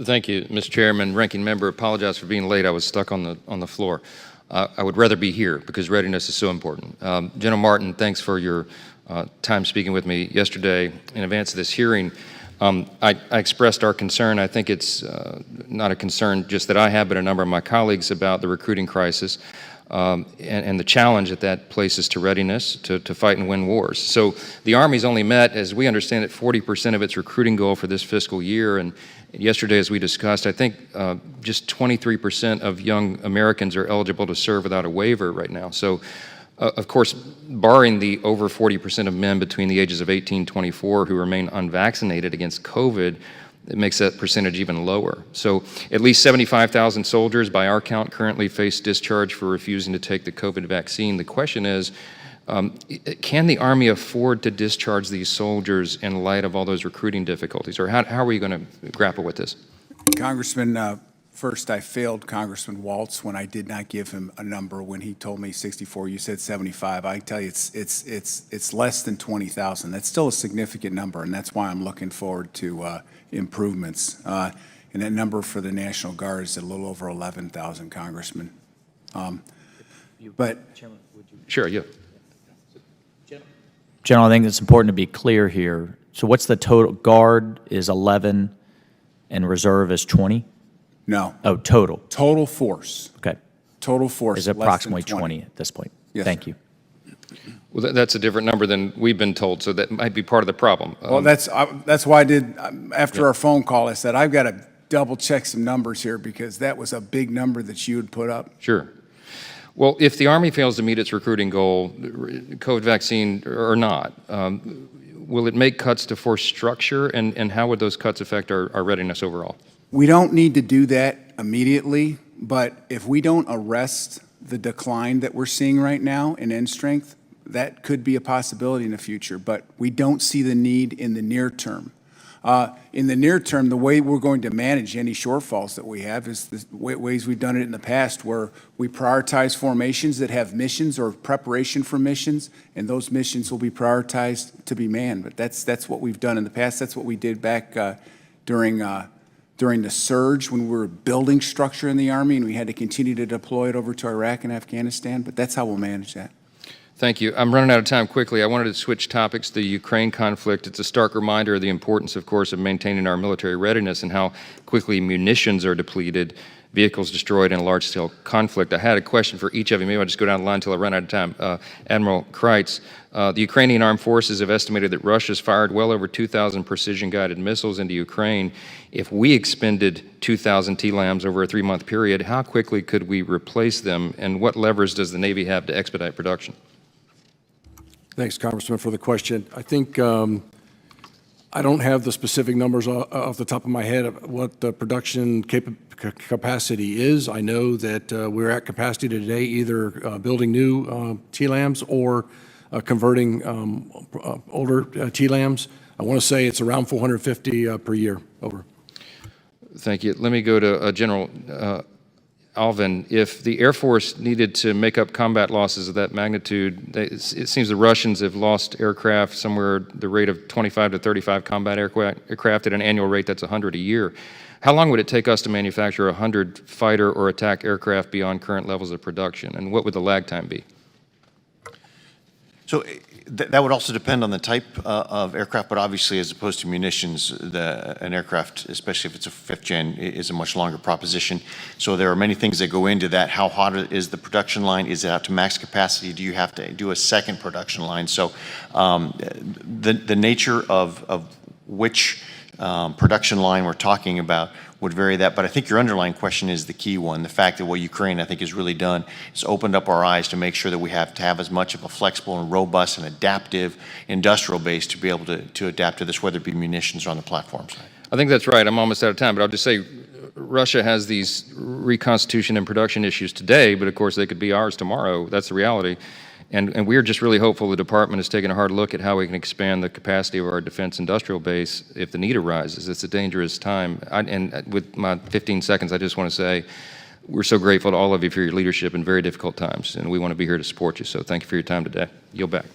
Thank you, Mr. Chairman. Ranking member, apologize for being late. I was stuck on the floor. I would rather be here because readiness is so important. General Martin, thanks for your time speaking with me yesterday in advance of this hearing. I expressed our concern. I think it's not a concern just that I have, but a number of my colleagues about the recruiting crisis and the challenge that places to readiness to fight and win wars. So the Army's only met, as we understand it, 40% of its recruiting goal for this fiscal year. And yesterday, as we discussed, I think just 23% of young Americans are eligible to serve without a waiver right now. So, of course, barring the over 40% of men between the ages of 18 and 24 who remain unvaccinated against COVID, it makes that percentage even lower. So at least 75,000 soldiers, by our count, currently face discharge for refusing to take the COVID vaccine. The question is, can the Army afford to discharge these soldiers in light of all those recruiting difficulties? Or how are we going to grapple with this? Congressman, first, I failed Congressman Waltz when I did not give him a number when he told me 64. You said 75. I tell you, it's less than 20,000. That's still a significant number, and that's why I'm looking forward to improvements. And that number for the National Guard is a little over 11,000, Congressman. Sure, yeah. General, I think it's important to be clear here. So what's the total? Guard is 11 and reserve is 20? No. Oh, total. Total force. Okay. Total force is approximately 20 at this point. Yes, Thank sir. you. Well, that's a different number than we've been told, so that might be part of the problem. Well, that's why I did, after our phone call, I said, I've got to double check some numbers here because that was a big number that you had put up. Sure. Well, if the Army fails to meet its recruiting goal, COVID vaccine or not, will it make cuts to force structure, and how would those cuts affect our readiness overall? We don't need to do that immediately, but if we don't arrest the decline that we're seeing right now in end strength, that could be a possibility in the future, but we don't see the need in the near term. In the near term, the way we're going to manage any shortfalls that we have is the ways we've done it in the past, where we prioritize formations that have missions or preparation for missions, and those missions will be prioritized to be manned. But that's what we've done in the past. That's what we did back during the surge when we were building structure in the Army, and we had to continue to deploy it over to Iraq and Afghanistan. But that's how we'll manage that. Thank you. I'm running out of time quickly. I wanted to switch topics to the Ukraine conflict. It's a stark reminder of the importance, of course, of maintaining our military readiness and how quickly munitions are depleted, vehicles destroyed in a large-scale conflict. I had a question for each of you. Maybe I'll just go down the line until I run out of time. Admiral Kreitz, the Ukrainian armed forces have estimated that Russia's fired well over 2,000 precision-guided missiles into Ukraine. If we expended 2,000 TLAMs over a 3-month period, how quickly could we replace them, and what levers does the Navy have to expedite production? Thanks, Congressman, for the question. I think I don't have the specific numbers off the top of my head of what the production capacity is. I know that we're at capacity today, either building new TLAMs or converting older TLAMs. I want to say it's around 450 per year. Over. Thank you. Let me go to General Alvin. If the Air Force needed to make up combat losses of that magnitude, it seems the Russians have lost aircraft somewhere the rate of 25 to 35 combat aircraft at an annual rate that's 100 a year. How long would it take us to manufacture 100 fighter or attack aircraft beyond current levels of production, and what would the lag time be? So that would also depend on the type of aircraft, but obviously, as opposed to munitions, an aircraft, especially if it's a 5th gen, is a much longer proposition. So there are many things that go into that. How hot is the production line? Is it out to max capacity? Do you have to do a second production line? So the nature of which production line we're talking about would vary that, but I think your underlying question is the key one. The fact that what Ukraine, I think, has really done is opened up our eyes to make sure that we have to have as much of a flexible and robust and adaptive industrial base to be able to adapt to this, whether it be munitions or on the platform side. I think that's right. I'm almost out of time, but I'll just say Russia has these reconstitution and production issues today, but of course they could be ours tomorrow. That's the reality. And we're just really hopeful the department has taken a hard look at how we can expand the capacity of our defense industrial base if the need arises. It's a dangerous time. And with my 15 seconds, I just want to say we're so grateful to all of you for your leadership in very difficult times, and we want to be here to support you. So thank you for your time today. Yield back.